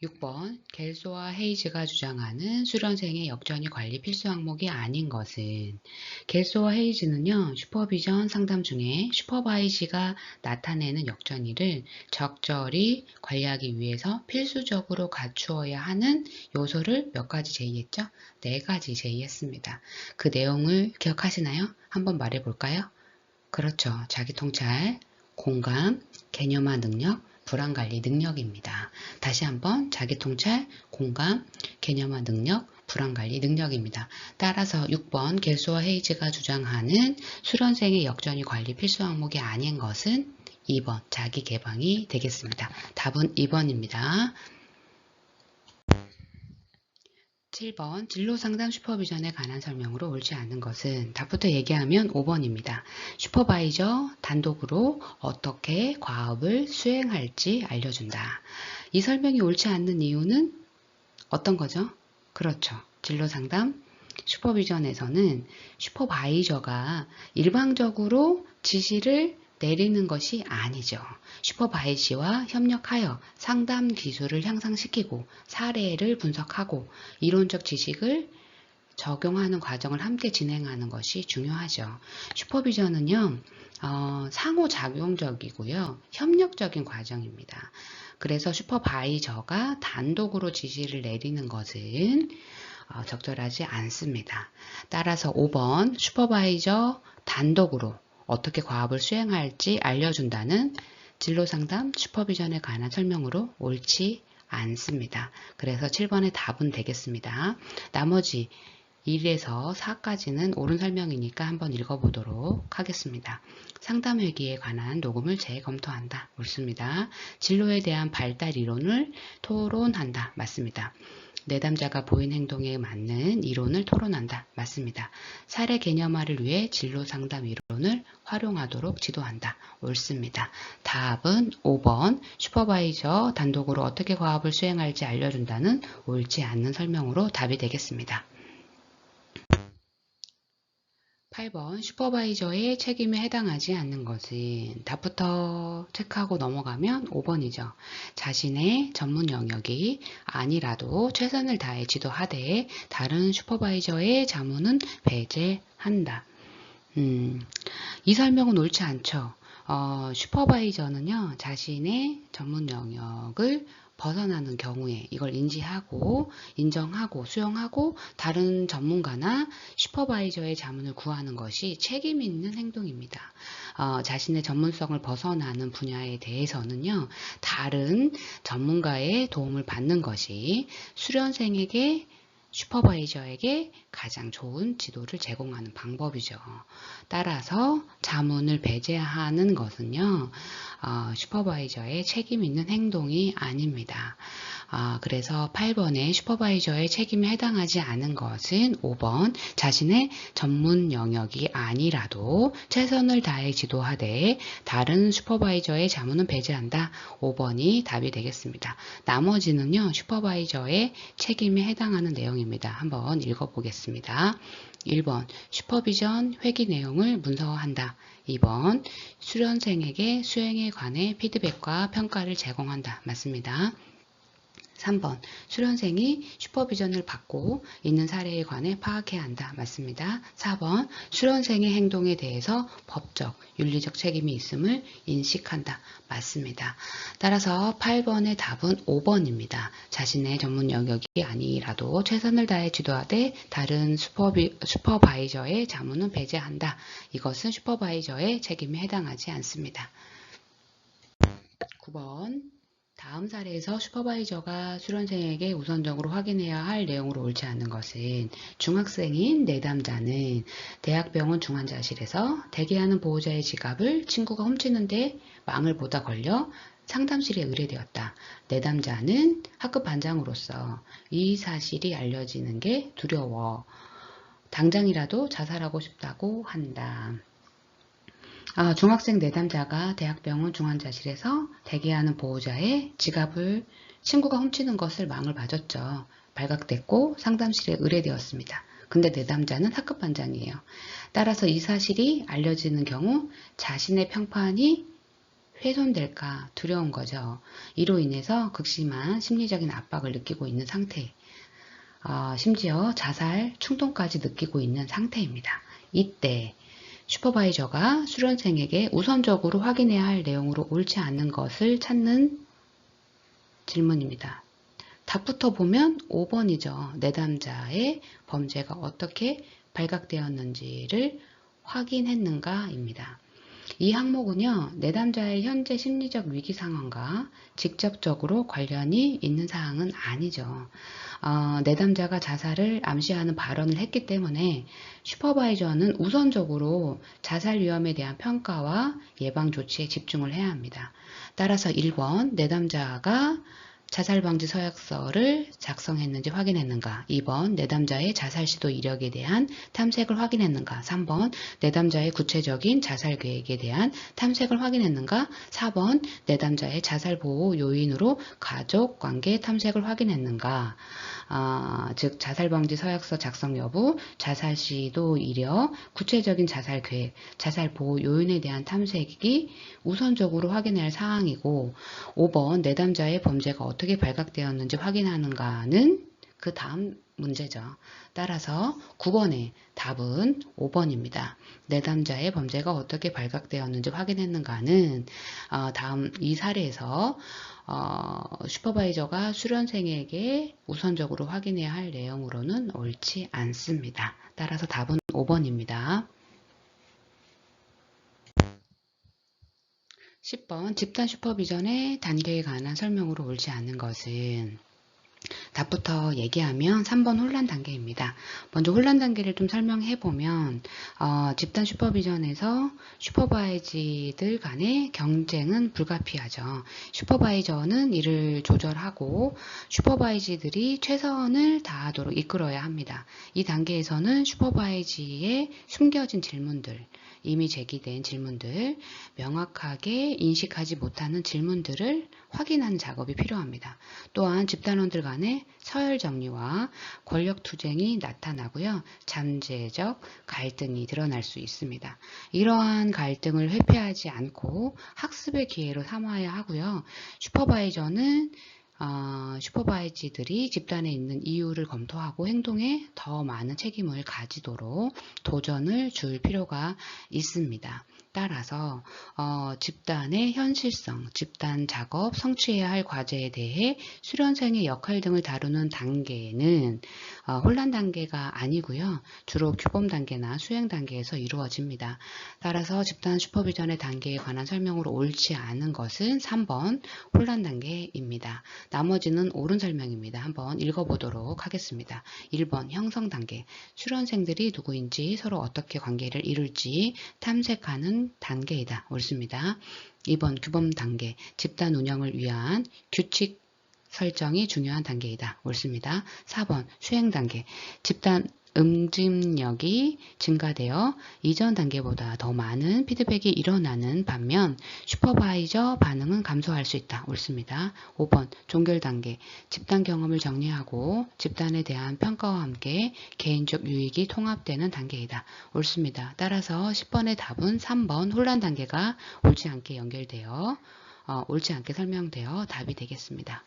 6번 겔소와 헤이즈가 주장하는 수련생의 역전이 관리 필수 항목이 아닌 것은 겔소와 헤이즈는요. 슈퍼비전 상담 중에 슈퍼바이지가 나타내는 역전이를 적절히 관리하기 위해서 필수적으로 갖추어야 하는 요소를 몇 가지 제의했죠? 4가지 제의했습니다. 그 내용을 기억하시나요? 한번 말해볼까요? 그렇죠. 자기통찰, 공감, 개념화 능력, 불안관리 능력입니다. 다시 한번 자기통찰, 공감, 개념화 능력, 불안관리 능력입니다. 따라서 6번 겔소와 헤이즈가 주장하는 수련생의 역전이 관리 필수 항목이 아닌 것은 2번 자기개방이 되겠습니다. 답은 2번입니다. 7번 진로상담 슈퍼비전에 관한 설명으로 옳지 않은 것은 답부터 얘기하면 5번입니다. 슈퍼바이저 단독으로 어떻게 과업을 수행할지 알려준다. 이 설명이 옳지 않는 이유는 어떤 거죠? 그렇죠. 진로상담 슈퍼비전에서는 슈퍼바이저가 일방적으로 지시를 내리는 것이 아니죠. 슈퍼바이저와 협력하여 상담 기술을 향상시키고 사례를 분석하고 이론적 지식을 적용하는 과정을 함께 진행하는 것이 중요하죠. 슈퍼비전은요, 상호작용적이고요, 협력적인 과정입니다. 그래서 슈퍼바이저가 단독으로 지시를 내리는 것은 적절하지 않습니다. 따라서 5번 슈퍼바이저 단독으로 어떻게 과업을 수행할지 알려준다는 진로상담 슈퍼비전에 관한 설명으로 옳지 않습니다. 그래서 7번의 답은 되겠습니다. 나머지 1에서 4까지는 옳은 설명이니까 한번 읽어보도록 하겠습니다. 상담회기에 관한 녹음을 재검토한다. 옳습니다. 진로에 대한 발달 이론을 토론한다. 맞습니다. 내담자가 보인 행동에 맞는 이론을 토론한다. 맞습니다. 사례 개념화를 위해 진로 상담 이론을 활용하도록 지도한다. 옳습니다. 답은 5번 슈퍼바이저 단독으로 어떻게 과업을 수행할지 알려준다는 옳지 않는 설명으로 답이 되겠습니다. 8번 슈퍼바이저의 책임에 해당하지 않는 것은 답부터 체크하고 넘어가면 5번이죠. 자신의 전문 영역이 아니라도 최선을 다해 지도하되 다른 슈퍼바이저의 자문은 배제한다. 이 설명은 옳지 않죠. 슈퍼바이저는요, 자신의 전문 영역을 벗어나는 경우에 이걸 인지하고 인정하고 수용하고 다른 전문가나 슈퍼바이저의 자문을 구하는 것이 책임 있는 행동입니다. 자신의 전문성을 벗어나는 분야에 대해서는요, 다른 전문가의 도움을 받는 것이 수련생에게 슈퍼바이저에게 가장 좋은 지도를 제공하는 방법이죠. 따라서 자문을 배제하는 것은요, 슈퍼바이저의 책임 있는 행동이 아닙니다. 그래서 8번에 슈퍼바이저의 책임에 해당하지 않은 것은 5번 자신의 전문 영역이 아니라도 최선을 다해 지도하되 다른 슈퍼바이저의 자문은 배제한다. 5번이 답이 되겠습니다. 나머지는요, 슈퍼바이저의 책임에 해당하는 내용입니다. 한번 읽어보겠습니다. 1번 슈퍼비전 회기 내용을 문서화한다. 2번 수련생에게 수행에 관해 피드백과 평가를 제공한다. 맞습니다. 3번 수련생이 슈퍼비전을 받고 있는 사례에 관해 파악해야 한다. 맞습니다. 4번 수련생의 행동에 대해서 법적, 윤리적 책임이 있음을 인식한다. 맞습니다. 따라서 8번의 답은 5번입니다. 자신의 전문 영역이 아니라도 최선을 다해 지도하되 다른 슈퍼바이저의 자문은 배제한다. 이것은 슈퍼바이저의 책임에 해당하지 않습니다. 9번 다음 사례에서 슈퍼바이저가 수련생에게 우선적으로 확인해야 할 내용으로 옳지 않은 것은 중학생인 내담자는 대학병원 중환자실에서 대기하는 보호자의 지갑을 친구가 훔치는데 망을 보다 걸려 상담실에 의뢰되었다. 내담자는 학급 반장으로서 이 사실이 알려지는 게 두려워. 당장이라도 자살하고 싶다고 한다. 중학생 내담자가 대학병원 중환자실에서 대기하는 보호자의 지갑을 친구가 훔치는 것을 망을 봐줬죠. 발각됐고 상담실에 의뢰되었습니다. 근데 내담자는 학급 반장이에요. 따라서 이 사실이 알려지는 경우 자신의 평판이 훼손될까 두려운 거죠. 이로 인해서 극심한 심리적인 압박을 느끼고 있는 상태, 심지어 자살 충동까지 느끼고 있는 상태입니다. 이때 슈퍼바이저가 수련생에게 우선적으로 확인해야 할 내용으로 옳지 않는 것을 찾는 질문입니다. 답부터 보면 5번이죠. 내담자의 범죄가 어떻게 발각되었는지를 확인했는가입니다. 이 항목은요, 내담자의 현재 심리적 위기 상황과 직접적으로 관련이 있는 사항은 아니죠. 내담자가 자살을 암시하는 발언을 했기 때문에 슈퍼바이저는 우선적으로 자살 위험에 대한 평가와 예방 조치에 집중을 해야 합니다. 따라서 1번, 내담자가 자살방지 서약서를 작성했는지 확인했는가. 2번, 내담자의 자살 시도 이력에 대한 탐색을 확인했는가. 3번, 내담자의 구체적인 자살 계획에 대한 탐색을 확인했는가. 4번, 내담자의 자살 보호 요인으로 가족 관계 탐색을 확인했는가. 즉 자살방지 서약서 작성 여부, 자살 시도 이력, 구체적인 자살 계획, 자살 보호 요인에 대한 탐색이 우선적으로 확인해야 할 사항이고, 5번 내담자의 범죄가 어떻게 발각되었는지 확인하는가는 그 다음 문제죠. 따라서 9번의 답은 5번입니다. 내담자의 범죄가 어떻게 발각되었는지 확인했는가는 다음 이 사례에서 슈퍼바이저가 수련생에게 우선적으로 확인해야 할 내용으로는 옳지 않습니다. 따라서 답은 5번입니다. 10번 집단 슈퍼비전의 단계에 관한 설명으로 옳지 않은 것은 답부터 얘기하면 3번 혼란 단계입니다. 먼저 혼란 단계를 좀 설명해 보면 집단 슈퍼비전에서 슈퍼바이지들 간의 경쟁은 불가피하죠. 슈퍼바이저는 이를 조절하고 슈퍼바이지들이 최선을 다하도록 이끌어야 합니다. 이 단계에서는 슈퍼바이지의 숨겨진 질문들, 이미 제기된 질문들, 명확하게 인식하지 못하는 질문들을 확인하는 작업이 필요합니다. 또한 집단원들 간의 서열 정리와 권력 투쟁이 나타나고요. 잠재적 갈등이 드러날 수 있습니다. 이러한 갈등을 회피하지 않고 학습의 기회로 삼아야 하고요. 슈퍼바이저는 슈퍼바이지들이 집단에 있는 이유를 검토하고 행동에 더 많은 책임을 가지도록 도전을 줄 필요가 있습니다. 따라서 집단의 현실성, 집단 작업, 성취해야 할 과제에 대해 수련생의 역할 등을 다루는 단계는 혼란 단계가 아니고요. 주로 규범 단계나 수행 단계에서 이루어집니다. 따라서 집단 슈퍼비전의 단계에 관한 설명으로 옳지 않은 것은 3번 혼란 단계입니다. 나머지는 옳은 설명입니다. 한번 읽어보도록 하겠습니다. 1번 형성 단계, 수련생들이 누구인지 서로 어떻게 관계를 이룰지 탐색하는 단계이다. 옳습니다. 2번 규범 단계, 집단 운영을 위한 규칙 설정이 중요한 단계이다. 옳습니다. 4번 수행 단계, 집단 응집력이 증가되어 이전 단계보다 더 많은 피드백이 일어나는 반면 슈퍼바이저 반응은 감소할 수 있다. 옳습니다. 5번 종결 단계, 집단 경험을 정리하고 집단에 대한 평가와 함께 개인적 유익이 통합되는 단계이다. 옳습니다. 따라서 10번의 답은 3번 혼란 단계가 옳지 않게 연결되어 옳지 않게 설명되어 답이 되겠습니다.